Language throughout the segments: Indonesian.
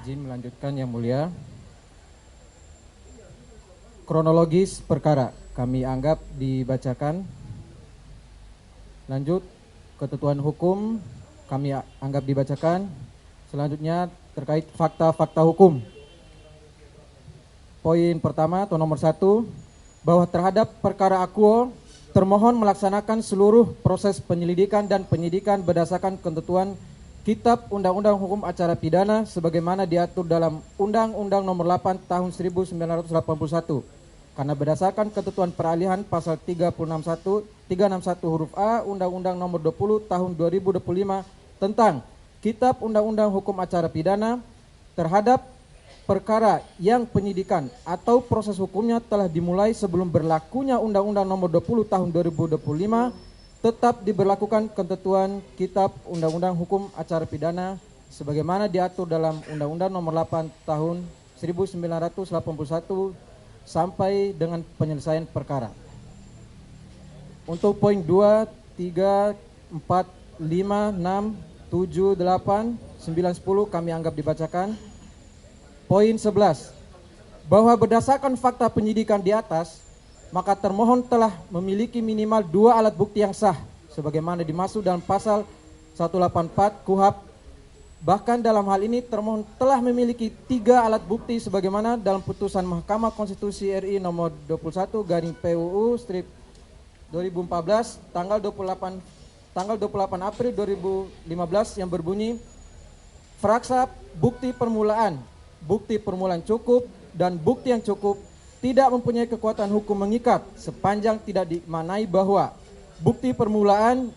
Izin melanjutkan yang mulia. Kronologis perkara kami anggap dibacakan. Lanjut, ketentuan hukum kami anggap dibacakan. Selanjutnya terkait fakta-fakta hukum. Poin pertama atau nomor 1, bahwa terhadap perkara akuo termohon melaksanakan seluruh proses penyelidikan dan penyidikan berdasarkan ketentuan Kitab Undang-Undang Hukum Acara Pidana sebagaimana diatur dalam Undang-Undang Nomor 8 Tahun 1981. Karena berdasarkan ketentuan peralihan pasal 361 huruf A Undang-Undang Nomor 20 Tahun 2025 tentang Kitab Undang-Undang Hukum Acara Pidana terhadap perkara yang penyidikan atau proses hukumnya telah dimulai sebelum berlakunya Undang-Undang Nomor 20 Tahun 2025 tetap diberlakukan ketentuan Kitab Undang-Undang Hukum Acara Pidana sebagaimana diatur dalam Undang-Undang Nomor 8 Tahun 1981 sampai dengan penyelesaian perkara. Untuk poin 2, 3, 4, 5, 6, 7, 8, 9, 10 kami anggap dibacakan. Poin 11, bahwa berdasarkan fakta penyidikan di atas, maka termohon telah memiliki minimal 2 alat bukti yang sah, sebagaimana dimaksud dalam pasal 184 KUHP. Bahkan dalam hal ini termohon telah memiliki 3 alat bukti, sebagaimana dalam putusan Mahkamah Konstitusi RI nomor 21/PUU/2014 tanggal 28 April 2015 yang berbunyi, fraksa bukti permulaan cukup dan bukti yang cukup tidak mempunyai kekuatan hukum mengikat sepanjang tidak dimaknai bahwa bukti permulaan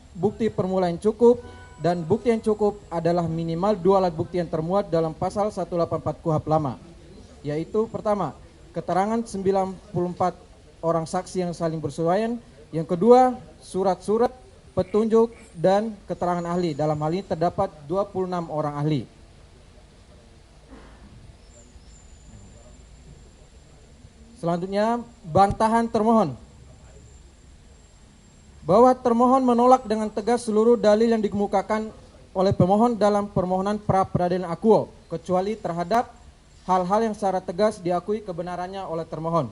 cukup dan bukti yang cukup adalah minimal 2 alat bukti yang termuat dalam pasal 184 KUHP lama, yaitu pertama, keterangan 94 orang saksi yang saling bersesuaian, yang kedua, surat-surat petunjuk dan keterangan ahli. Dalam hal ini terdapat 26 orang ahli. Selanjutnya, bantahan termohon. Bahwa termohon menolak dengan tegas seluruh dalil yang dikemukakan oleh pemohon dalam permohonan pra peradilan akuo, kecuali terhadap hal-hal yang secara tegas diakui kebenarannya oleh termohon.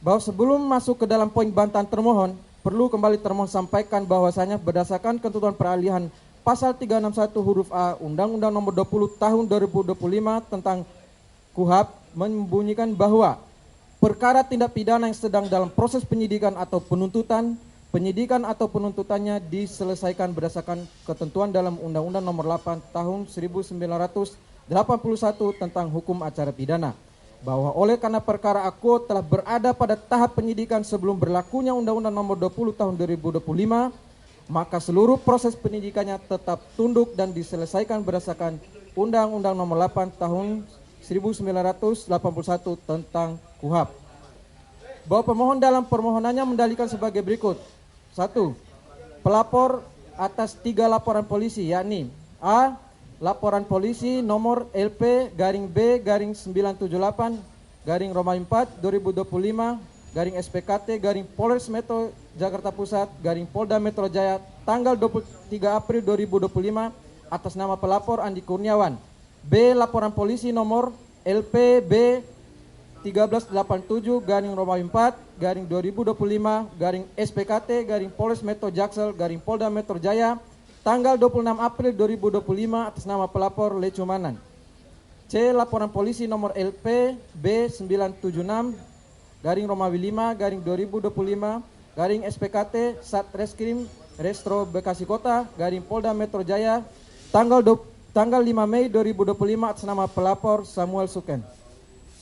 Bahwa sebelum masuk ke dalam poin bantahan termohon, perlu kembali termohon sampaikan bahwasanya berdasarkan ketentuan peralihan pasal 361 huruf A Undang-Undang Nomor 20 Tahun 2025 tentang KUHP membunyikan bahwa perkara tindak pidana yang sedang dalam proses penyidikan atau penuntutannya diselesaikan berdasarkan ketentuan dalam Undang-Undang Nomor 8 Tahun 1981 tentang Hukum Acara Pidana. Bahwa oleh karena perkara akuo telah berada pada tahap penyidikan sebelum berlakunya Undang-Undang Nomor 20 Tahun 2025, maka seluruh proses penyidikannya tetap tunduk dan diselesaikan berdasarkan Undang-Undang Nomor 8 Tahun 1981 tentang KUHP. Bahwa pemohon dalam permohonannya mendalilkan sebagai berikut. 1. Pelapor atas 3 laporan polisi, yakni A. Laporan polisi nomor LP-B-978-4/2025-SPKT-Polres Metro Jakarta Pusat Polda Metro Jaya tanggal 23 April 2025 atas nama pelapor Andi Kurniawan. B. Laporan polisi nomor LPB 1387-4/2025 Polres Metro Jaksel Polda Metro Jaya tanggal 26 April 2025 atas nama pelapor Lecumanan. C. Laporan polisi nomor LPB 976-5/2025 Satreskrim Restro Bekasi Kota Polda Metro Jaya tanggal 5 Mei 2025 atas nama pelapor Samuel Suken.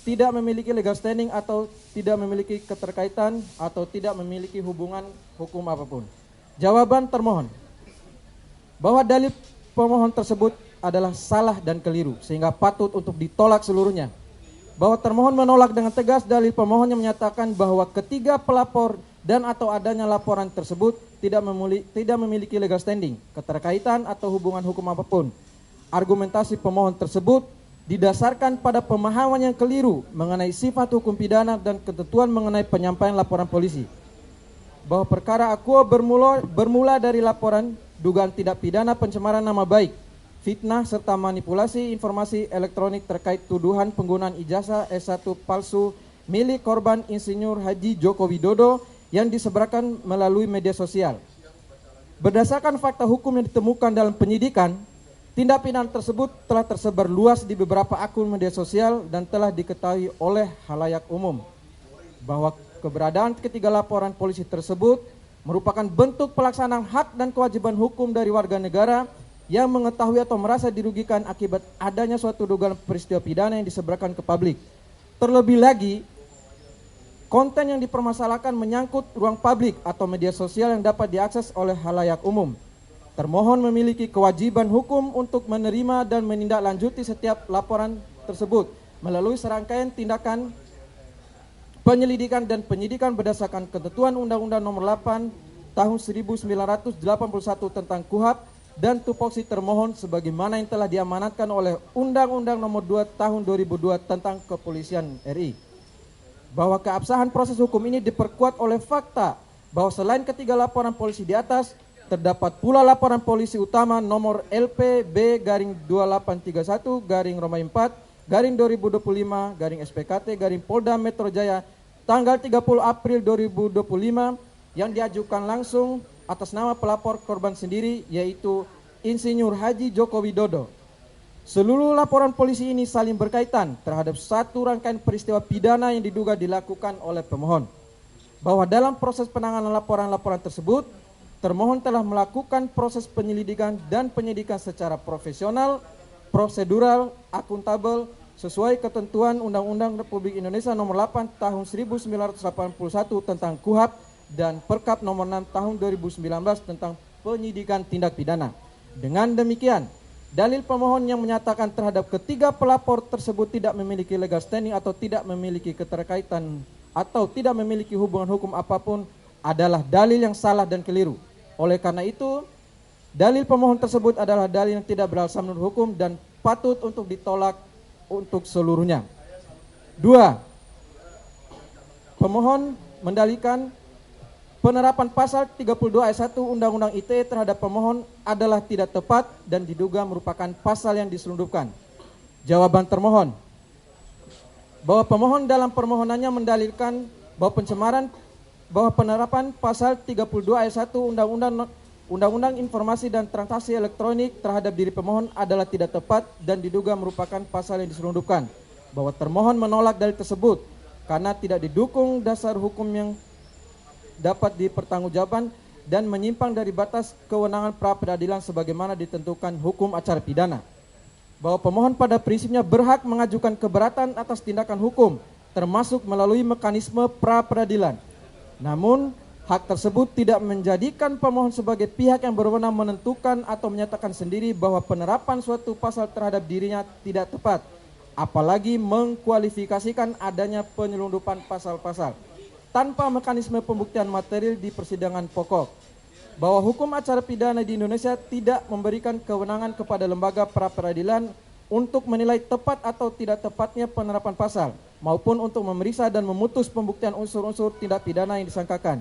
Tidak memiliki legal standing atau tidak memiliki keterkaitan atau tidak memiliki hubungan hukum apapun. Jawaban termohon. Bahwa dalil pemohon tersebut adalah salah dan keliru sehingga patut untuk ditolak seluruhnya. Bahwa termohon menolak dengan tegas dalil pemohon yang menyatakan bahwa ketiga pelapor dan atau adanya laporan tersebut tidak memiliki legal standing, keterkaitan atau hubungan hukum apapun. Argumentasi pemohon tersebut didasarkan pada pemahaman yang keliru mengenai sifat hukum pidana dan ketentuan mengenai penyampaian laporan polisi. Bahwa perkara akuo bermula dari laporan dugaan tindak pidana pencemaran nama baik fitnah serta manipulasi informasi elektronik terkait tuduhan penggunaan ijazah S1 palsu milik korban Insinyur Haji Joko Widodo yang disebarkan melalui media sosial. Berdasarkan fakta hukum yang ditemukan dalam penyidikan, tindak pidana tersebut telah tersebar luas di beberapa akun media sosial dan telah diketahui oleh khalayak umum bahwa keberadaan ketiga laporan polisi tersebut merupakan bentuk pelaksanaan hak dan kewajiban hukum dari warga negara yang mengetahui atau merasa dirugikan akibat adanya suatu dugaan peristiwa pidana yang disebarkan ke publik. Terlebih lagi, konten yang dipermasalahkan menyangkut ruang publik atau media sosial yang dapat diakses oleh khalayak umum. Termohon memiliki kewajiban hukum untuk menerima dan menindaklanjuti setiap laporan tersebut melalui serangkaian tindakan penyelidikan dan penyidikan berdasarkan ketentuan Undang-Undang Nomor 8 Tahun 1981 tentang KUHP dan tupoksi termohon sebagaimana yang telah diamanatkan oleh Undang-Undang Nomor 2 Tahun 2002 tentang Kepolisian RI. Bahwa keabsahan proses hukum ini diperkuat oleh fakta bahwa selain ketiga laporan polisi di atas, terdapat pula laporan polisi utama nomor LPB-2831-4-2025-SPKT-Polda Metro Jaya tanggal 30 April 2025 yang diajukan langsung atas nama pelapor korban sendiri yaitu Insinyur Haji Joko Widodo. Seluruh laporan polisi ini saling berkaitan terhadap satu rangkaian peristiwa pidana yang diduga dilakukan oleh pemohon. Bahwa dalam proses penanganan laporan-laporan tersebut, termohon telah melakukan proses penyelidikan dan penyidikan secara profesional, prosedural, akuntabel, sesuai ketentuan Undang-Undang Republik Indonesia Nomor 8 Tahun 1981 tentang KUHP dan Perkap Nomor 6 Tahun 2019 tentang penyidikan tindak pidana. Dengan demikian, dalil pemohon yang menyatakan terhadap ketiga pelapor tersebut tidak memiliki legal standing atau tidak memiliki keterkaitan atau tidak memiliki hubungan hukum apapun adalah dalil yang salah dan keliru. Oleh karena itu, dalil pemohon tersebut adalah dalil yang tidak beralasan menurut hukum dan patut untuk ditolak untuk seluruhnya. 2. Pemohon mendalilkan penerapan pasal 32 ayat 1 Undang-Undang ITE terhadap pemohon adalah tidak tepat dan diduga merupakan pasal yang diselundupkan. Jawaban termohon, bahwa pemohon dalam permohonannya mendalilkan bahwa penerapan pasal 32 ayat 1 Undang-Undang Informasi dan Transaksi Elektronik terhadap diri pemohon adalah tidak tepat dan diduga merupakan pasal yang diselundupkan. Bahwa termohon menolak dalil tersebut karena tidak didukung dasar hukum yang dapat dipertanggungjawabkan dan menyimpang dari batas kewenangan pra peradilan sebagaimana ditentukan hukum acara pidana. Bahwa pemohon pada prinsipnya berhak mengajukan keberatan atas tindakan hukum termasuk melalui mekanisme pra peradilan. Namun, hak tersebut tidak menjadikan pemohon sebagai pihak yang berwenang menentukan atau menyatakan sendiri bahwa penerapan suatu pasal terhadap dirinya tidak tepat, apalagi mengkualifikasikan adanya penyelundupan pasal-pasal tanpa mekanisme pembuktian material di persidangan pokok. Bahwa hukum acara pidana di Indonesia tidak memberikan kewenangan kepada lembaga pra peradilan untuk menilai tepat atau tidak tepatnya penerapan pasal, maupun untuk memeriksa dan memutus pembuktian unsur-unsur tindak pidana yang disangkakan.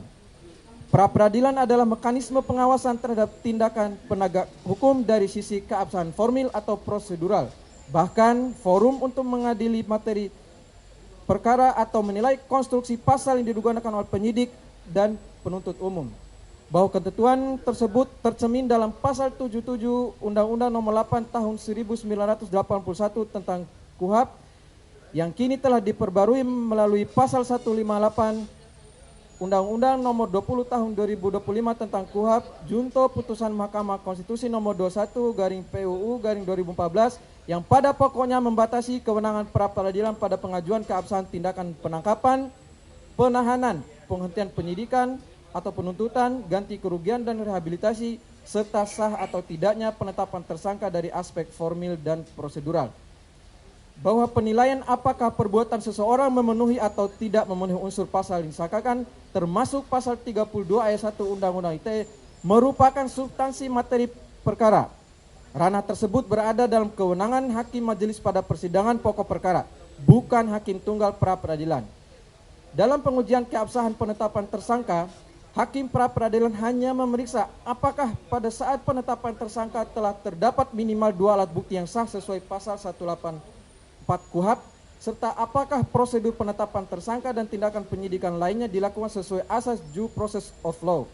Pra peradilan adalah mekanisme pengawasan terhadap tindakan penegak hukum dari sisi keabsahan formil atau prosedural, bahkan forum untuk mengadili materi perkara atau menilai konstruksi pasal yang digunakan oleh penyidik dan penuntut umum. Bahwa ketentuan tersebut tercermin dalam pasal 77 Undang-Undang Nomor 8 Tahun 1981 tentang KUHP yang kini telah diperbarui melalui pasal 158 Undang-Undang Nomor 20 Tahun 2025 tentang KUHP Junto Putusan Mahkamah Konstitusi Nomor 21/PUU/2014 yang pada pokoknya membatasi kewenangan pra peradilan pada pengajuan keabsahan tindakan penangkapan, penahanan, penghentian penyidikan atau penuntutan, ganti kerugian dan rehabilitasi serta sah atau tidaknya penetapan tersangka dari aspek formil dan prosedural. Bahwa penilaian apakah perbuatan seseorang memenuhi atau tidak memenuhi unsur pasal yang disangkakan termasuk pasal 32 ayat 1 Undang-Undang ITE merupakan substansi materi perkara. Ranah tersebut berada dalam kewenangan hakim majelis pada persidangan pokok perkara, bukan hakim tunggal pra peradilan. Dalam pengujian keabsahan penetapan tersangka, Hakim pra-peradilan hanya memeriksa apakah pada saat penetapan tersangka telah terdapat minimal 2 alat bukti yang sah sesuai pasal 184 KUHP, serta apakah prosedur penetapan tersangka dan tindakan penyidikan lainnya dilakukan sesuai asas due process of law.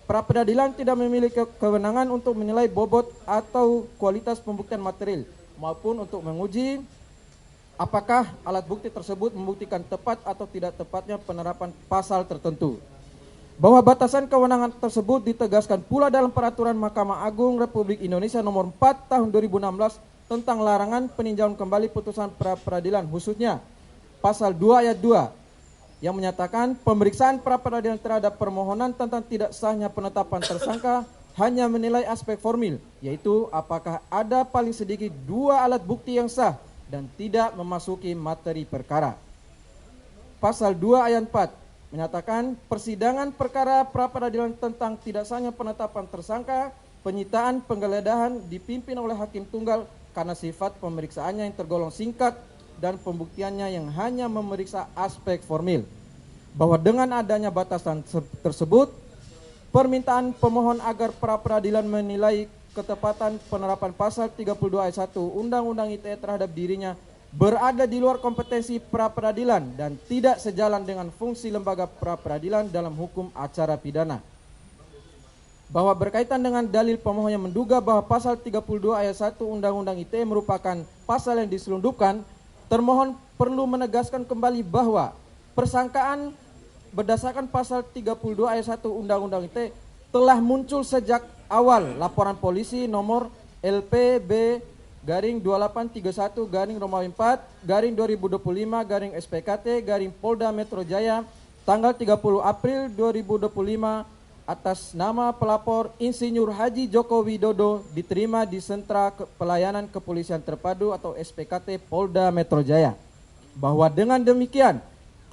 Pra-peradilan tidak memiliki kewenangan untuk menilai bobot atau kualitas pembuktian material maupun untuk menguji apakah alat bukti tersebut membuktikan tepat atau tidak tepatnya penerapan pasal tertentu. Bahwa batasan kewenangan tersebut ditegaskan pula dalam Peraturan Mahkamah Agung Republik Indonesia Nomor 4 Tahun 2016 tentang larangan peninjauan kembali putusan pra-peradilan, khususnya Pasal 2 Ayat 2 yang menyatakan pemeriksaan pra-peradilan terhadap permohonan tentang tidak sahnya penetapan tersangka hanya menilai aspek formil, yaitu apakah ada paling sedikit 2 alat bukti yang sah dan tidak memasuki materi perkara. Pasal 2 Ayat 4 menyatakan persidangan perkara pra-peradilan tentang tidak sahnya penetapan tersangka, penyitaan, penggeledahan dipimpin oleh hakim tunggal karena sifat pemeriksaannya yang tergolong singkat dan pembuktiannya yang hanya memeriksa aspek formil. Bahwa dengan adanya batasan tersebut, permintaan pemohon agar pra-peradilan menilai ketepatan penerapan pasal 32 ayat 1 Undang-Undang ITE terhadap dirinya berada di luar kompetensi pra-peradilan dan tidak sejalan dengan fungsi lembaga pra-peradilan dalam hukum acara pidana. Bahwa berkaitan dengan dalil pemohon yang menduga bahwa pasal 32 ayat 1 Undang-Undang ITE merupakan pasal yang diselundupkan, termohon perlu menegaskan kembali bahwa persangkaan berdasarkan pasal 32 ayat 1 Undang-Undang ITE telah muncul sejak awal laporan polisi nomor LPB garing 2831 garing Romawi 4 garing 2025 garing SPKT garing Polda Metro Jaya tanggal 30 April 2025 atas nama pelapor Insinyur Haji Joko Widodo diterima di Sentra Pelayanan Kepolisian Terpadu atau SPKT Polda Metro Jaya. Bahwa dengan demikian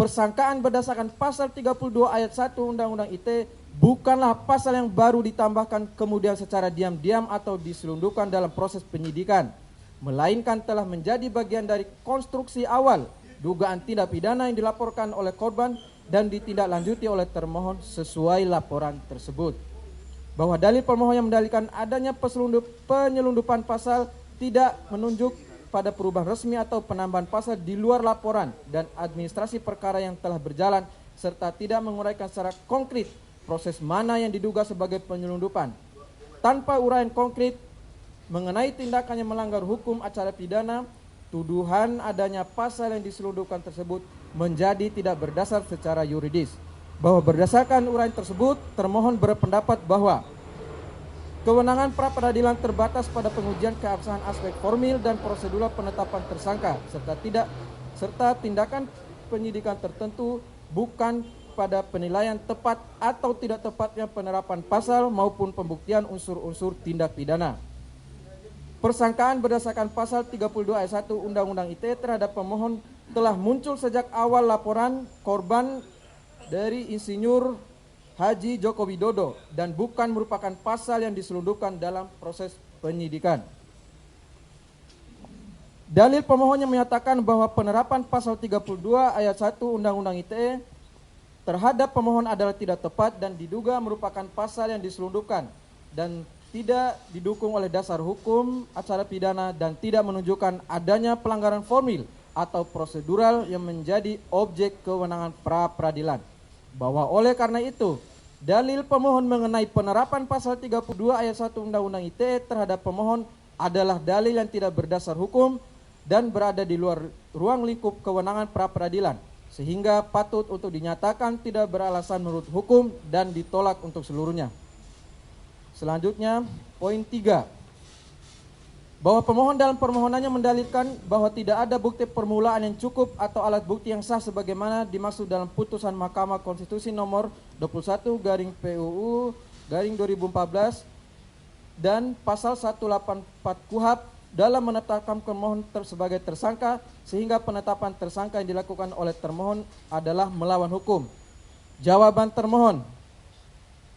persangkaan berdasarkan pasal 32 ayat 1 Undang-Undang ITE bukanlah pasal yang baru ditambahkan kemudian secara diam-diam atau diselundupkan dalam proses penyidikan, melainkan telah menjadi bagian dari konstruksi awal dugaan tindak pidana yang dilaporkan oleh korban dan ditindaklanjuti oleh termohon sesuai laporan tersebut. Bahwa dalil pemohon yang mendalilkan adanya penyelundupan pasal tidak menunjuk pada perubahan resmi atau penambahan pasal di luar laporan dan administrasi perkara yang telah berjalan serta tidak menguraikan secara konkret proses mana yang diduga sebagai penyelundupan. Tanpa uraian konkret mengenai tindakan yang melanggar hukum acara pidana, tuduhan adanya pasal yang diselundupkan tersebut menjadi tidak berdasar secara yuridis. Bahwa berdasarkan uraian tersebut, termohon berpendapat bahwa kewenangan pra-peradilan terbatas pada pengujian keabsahan aspek formil dan prosedural penetapan tersangka serta tindakan penyidikan tertentu, bukan pada penilaian tepat atau tidak tepatnya penerapan pasal maupun pembuktian unsur-unsur tindak pidana. Persangkaan berdasarkan pasal 32 ayat 1 Undang-Undang ITE terhadap pemohon telah muncul sejak awal laporan korban dari Insinyur Haji Joko Widodo dan bukan merupakan pasal yang diselundupkan dalam proses penyidikan. Dalil pemohon yang menyatakan bahwa penerapan pasal 32 ayat 1 Undang-Undang ITE terhadap pemohon adalah tidak tepat dan diduga merupakan pasal yang diselundupkan dan tidak didukung oleh dasar hukum acara pidana dan tidak menunjukkan adanya pelanggaran formil atau prosedural yang menjadi objek kewenangan pra-peradilan. Bahwa oleh karena itu, dalil pemohon mengenai penerapan pasal 32 ayat 1 Undang-Undang ITE terhadap pemohon adalah dalil yang tidak berdasar hukum dan berada di luar ruang lingkup kewenangan pra-peradilan, sehingga patut untuk dinyatakan tidak beralasan menurut hukum dan ditolak untuk seluruhnya. Selanjutnya, poin 3. Bahwa pemohon dalam permohonannya mendalilkan bahwa tidak ada bukti permulaan yang cukup atau alat bukti yang sah sebagaimana dimaksud dalam putusan Mahkamah Konstitusi nomor 21 garing PUU garing 2014 dan pasal 184 KUHP dalam menetapkan pemohon sebagai tersangka, sehingga penetapan tersangka yang dilakukan oleh termohon adalah melawan hukum. Jawaban termohon,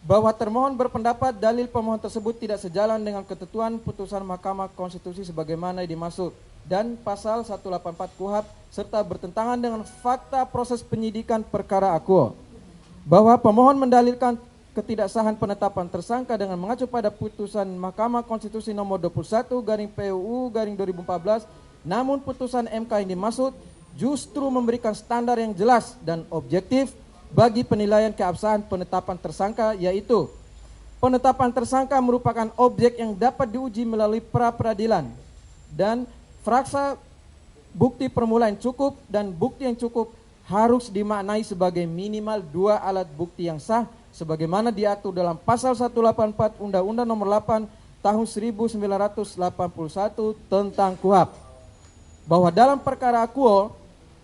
bahwa termohon berpendapat dalil pemohon tersebut tidak sejalan dengan ketentuan putusan Mahkamah Konstitusi sebagaimana dimaksud dan pasal 184 KUHP serta bertentangan dengan fakta proses penyidikan perkara akuo. bahwa pemohon mendalilkan ketidaksahan penetapan tersangka dengan mengacu pada putusan Mahkamah Konstitusi nomor 21 garing PUU garing 2014, namun putusan MK yang dimaksud justru memberikan standar yang jelas dan objektif bagi penilaian keabsahan penetapan tersangka, yaitu penetapan tersangka merupakan objek yang dapat diuji melalui pra-peradilan dan frasa bukti permulaan cukup dan bukti yang cukup harus dimaknai sebagai minimal 2 alat bukti yang sah sebagaimana diatur dalam pasal 184 Undang-Undang Nomor 8 Tahun 1981 tentang KUHP, bahwa dalam perkara akuo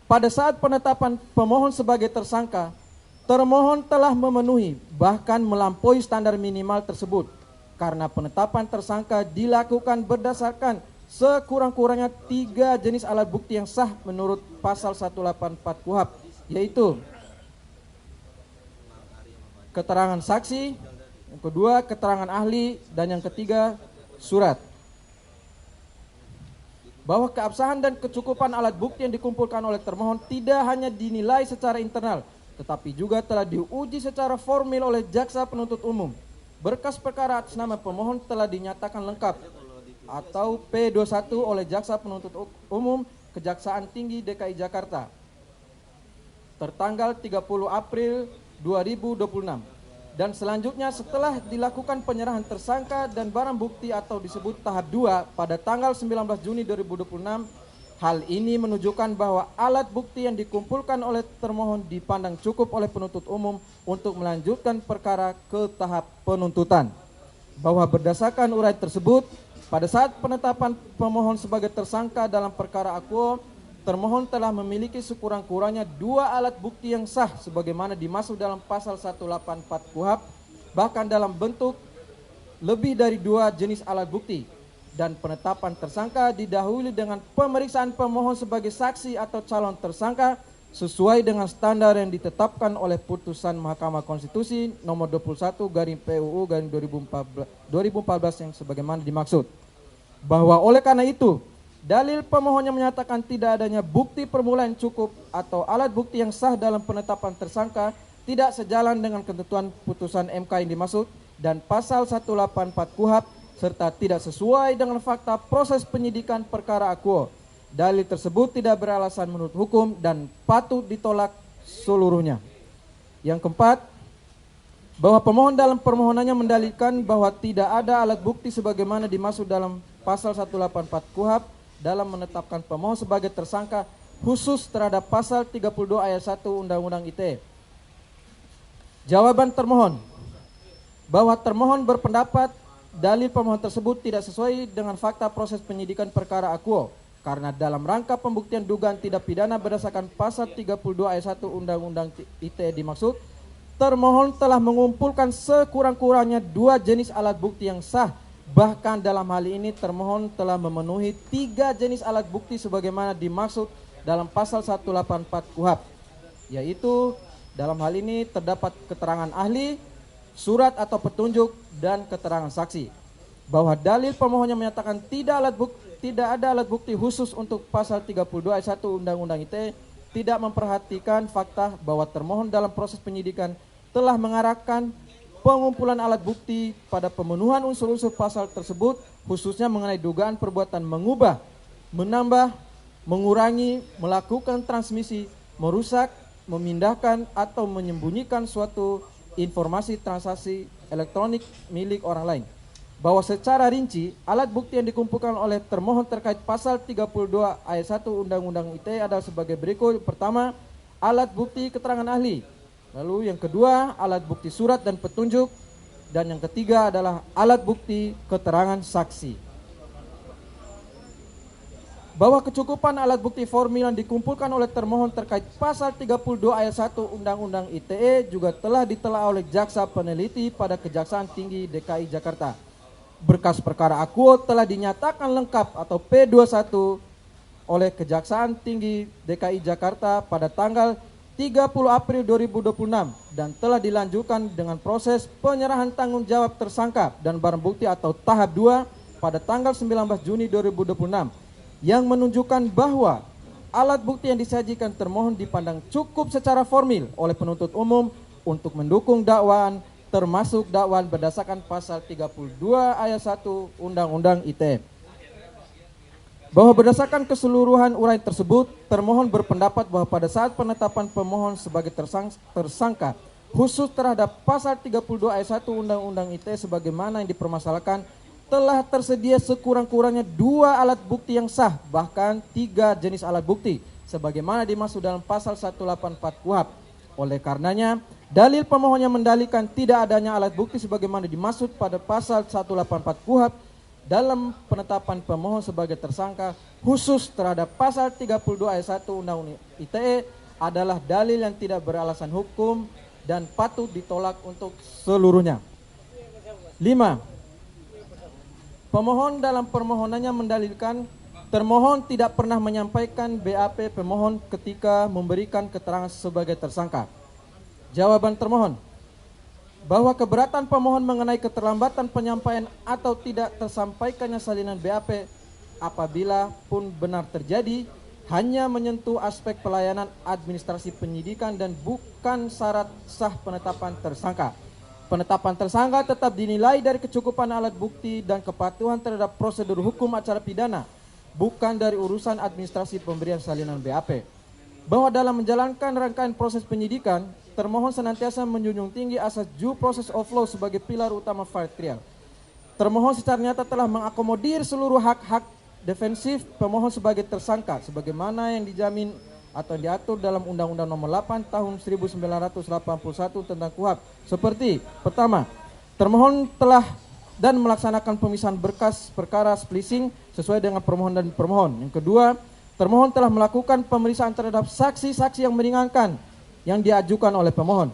pada saat penetapan pemohon sebagai tersangka, termohon telah memenuhi bahkan melampaui standar minimal tersebut karena penetapan tersangka dilakukan berdasarkan sekurang-kurangnya 3 jenis alat bukti yang sah menurut pasal 184 KUHP, yaitu keterangan saksi, yang kedua keterangan ahli, dan yang ketiga surat. Bahwa keabsahan dan kecukupan alat bukti yang dikumpulkan oleh termohon tidak hanya dinilai secara internal, tetapi juga telah diuji secara formil oleh jaksa penuntut umum. Berkas perkara atas nama pemohon telah dinyatakan lengkap atau P21 oleh jaksa penuntut umum Kejaksaan Tinggi DKI Jakarta tertanggal 30 April 2026, dan selanjutnya setelah dilakukan penyerahan tersangka dan barang bukti atau disebut tahap 2 pada tanggal 19 Juni 2026, hal ini menunjukkan bahwa alat bukti yang dikumpulkan oleh termohon dipandang cukup oleh penuntut umum untuk melanjutkan perkara ke tahap penuntutan. Bahwa berdasarkan uraian tersebut, pada saat penetapan pemohon sebagai tersangka dalam perkara akuo, termohon telah memiliki sekurang-kurangnya 2 alat bukti yang sah sebagaimana dimaksud dalam pasal 184 KUHP, bahkan dalam bentuk lebih dari 2 jenis alat bukti, dan penetapan tersangka didahului dengan pemeriksaan pemohon sebagai saksi atau calon tersangka sesuai dengan standar yang ditetapkan oleh putusan Mahkamah Konstitusi nomor 21 garing PUU garing 2014 yang sebagaimana dimaksud. Bahwa oleh karena itu, dalil pemohon yang menyatakan tidak adanya bukti permulaan cukup atau alat bukti yang sah dalam penetapan tersangka tidak sejalan dengan ketentuan putusan MK yang dimaksud dan pasal 184 KUHP serta tidak sesuai dengan fakta proses penyidikan perkara akuo. Dalil tersebut tidak beralasan menurut hukum dan patut ditolak seluruhnya. Yang keempat, bahwa pemohon dalam permohonannya mendalilkan bahwa tidak ada alat bukti sebagaimana dimaksud dalam pasal 184 KUHP dalam menetapkan pemohon sebagai tersangka khusus terhadap pasal 32 ayat 1 Undang-Undang ITE. Jawaban termohon, bahwa termohon berpendapat dalil pemohon tersebut tidak sesuai dengan fakta proses penyidikan perkara akuo karena dalam rangka pembuktian dugaan tindak pidana berdasarkan pasal 32 ayat 1 Undang-Undang ITE dimaksud, termohon telah mengumpulkan sekurang-kurangnya 2 jenis alat bukti yang sah. Bahkan dalam hal ini termohon telah memenuhi 3 jenis alat bukti sebagaimana dimaksud dalam pasal 184 KUHP, yaitu dalam hal ini terdapat keterangan ahli, surat atau petunjuk, dan keterangan saksi. Bahwa dalil pemohonnya menyatakan tidak ada alat bukti khusus untuk pasal 32 ayat 1 Undang-Undang ITE tidak memperhatikan fakta bahwa termohon dalam proses penyidikan telah mengarahkan pengumpulan alat bukti pada pemenuhan unsur-unsur pasal tersebut, khususnya mengenai dugaan perbuatan mengubah, menambah, mengurangi, melakukan transmisi, merusak, memindahkan, atau menyembunyikan suatu informasi transaksi elektronik milik orang lain. Bahwa secara rinci, alat bukti yang dikumpulkan oleh termohon terkait pasal 32 ayat 1 Undang-Undang ITE adalah sebagai berikut. Pertama, alat bukti keterangan ahli. Lalu yang kedua, alat bukti surat dan petunjuk. Dan yang ketiga adalah alat bukti keterangan saksi. Bahwa kecukupan alat bukti formil yang dikumpulkan oleh termohon terkait pasal 32 ayat 1 Undang-Undang ITE juga telah ditelaah oleh jaksa peneliti pada Kejaksaan Tinggi DKI Jakarta. Berkas perkara akuo telah dinyatakan lengkap atau P21 oleh Kejaksaan Tinggi DKI Jakarta pada tanggal 30 April 2026 dan telah dilanjutkan dengan proses penyerahan tanggung jawab tersangka dan barang bukti atau tahap 2 pada tanggal 19 Juni 2026 yang menunjukkan bahwa alat bukti yang disajikan termohon dipandang cukup secara formil oleh penuntut umum untuk mendukung dakwaan termasuk dakwaan berdasarkan pasal 32 ayat 1 Undang-Undang ITE. Bahwa berdasarkan keseluruhan uraian tersebut, termohon berpendapat bahwa pada saat penetapan pemohon sebagai tersangka khusus terhadap pasal 32 ayat 1 Undang-Undang ITE sebagaimana yang dipermasalahkan, telah tersedia sekurang-kurangnya 2 alat bukti yang sah, bahkan 3 jenis alat bukti, sebagaimana dimaksud dalam pasal 184 KUHP. Oleh karenanya, dalil pemohon yang mendalilkan tidak adanya alat bukti sebagaimana dimaksud pada pasal 184 KUHP dalam penetapan pemohon sebagai tersangka khusus terhadap pasal 32 ayat 1 Undang-Undang ITE adalah dalil yang tidak beralasan hukum dan patut ditolak untuk seluruhnya. 5. Pemohon dalam permohonannya mendalilkan termohon tidak pernah menyampaikan BAP pemohon ketika memberikan keterangan sebagai tersangka. Jawaban termohon, bahwa keberatan pemohon mengenai keterlambatan penyampaian atau tidak tersampaikannya salinan BAP apabila pun benar terjadi hanya menyentuh aspek pelayanan administrasi penyidikan dan bukan syarat sah penetapan tersangka. Penetapan tersangka tetap dinilai dari kecukupan alat bukti dan kepatuhan terhadap prosedur hukum acara pidana, bukan dari urusan administrasi pemberian salinan BAP. Bahwa dalam menjalankan rangkaian proses penyidikan, termohon senantiasa menjunjung tinggi asas due process of law sebagai pilar utama fight trial. Termohon secara nyata telah mengakomodir seluruh hak-hak defensif pemohon sebagai tersangka sebagaimana yang dijamin atau diatur dalam Undang-Undang Nomor 8 Tahun 1981 tentang KUHP. Seperti pertama, termohon telah dan melaksanakan pemisahan berkas perkara splicing sesuai dengan permohonan dan permohon. Yang kedua, termohon telah melakukan pemeriksaan terhadap saksi-saksi yang meringankan yang diajukan oleh pemohon.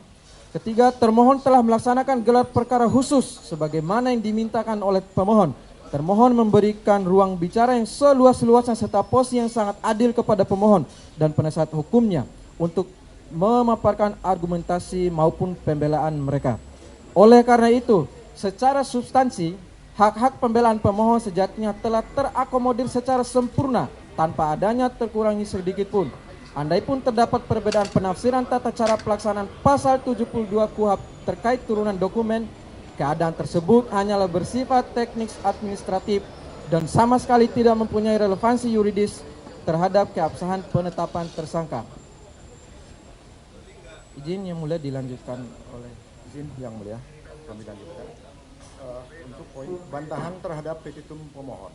Ketiga, termohon telah melaksanakan gelar perkara khusus sebagaimana yang dimintakan oleh pemohon. Termohon memberikan ruang bicara yang seluas-luasnya serta posisi yang sangat adil kepada pemohon dan penasihat hukumnya untuk memaparkan argumentasi maupun pembelaan mereka. Oleh karena itu, secara substansi, hak-hak pembelaan pemohon sejatinya telah terakomodir secara sempurna tanpa adanya terkurangi sedikit pun. Andaipun terdapat perbedaan penafsiran tata cara pelaksanaan pasal 72 KUHP terkait turunan dokumen, keadaan tersebut hanyalah bersifat teknis administratif dan sama sekali tidak mempunyai relevansi yuridis terhadap keabsahan penetapan tersangka. Izin yang mulia dilanjutkan oleh izin yang mulia kami lanjutkan untuk poin bantahan terhadap petitum pemohon.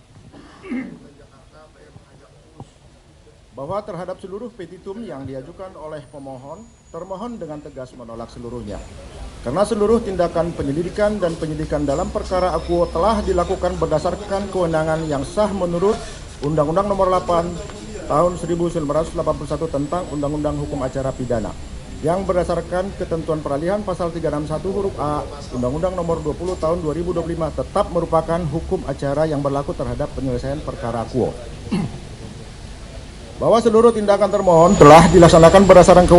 Bahwa terhadap seluruh petitum yang diajukan oleh pemohon, termohon dengan tegas menolak seluruhnya. Karena seluruh tindakan penyelidikan dan penyidikan dalam perkara akuo telah dilakukan berdasarkan kewenangan yang sah menurut Undang-Undang Nomor 8 Tahun 1981 tentang Undang-Undang Hukum Acara Pidana yang berdasarkan ketentuan peralihan pasal 361 huruf A Undang-Undang Nomor 20 Tahun 2025 tetap merupakan hukum acara yang berlaku terhadap penyelesaian perkara akuo. Bahwa seluruh tindakan termohon telah dilaksanakan berdasarkan kewenangan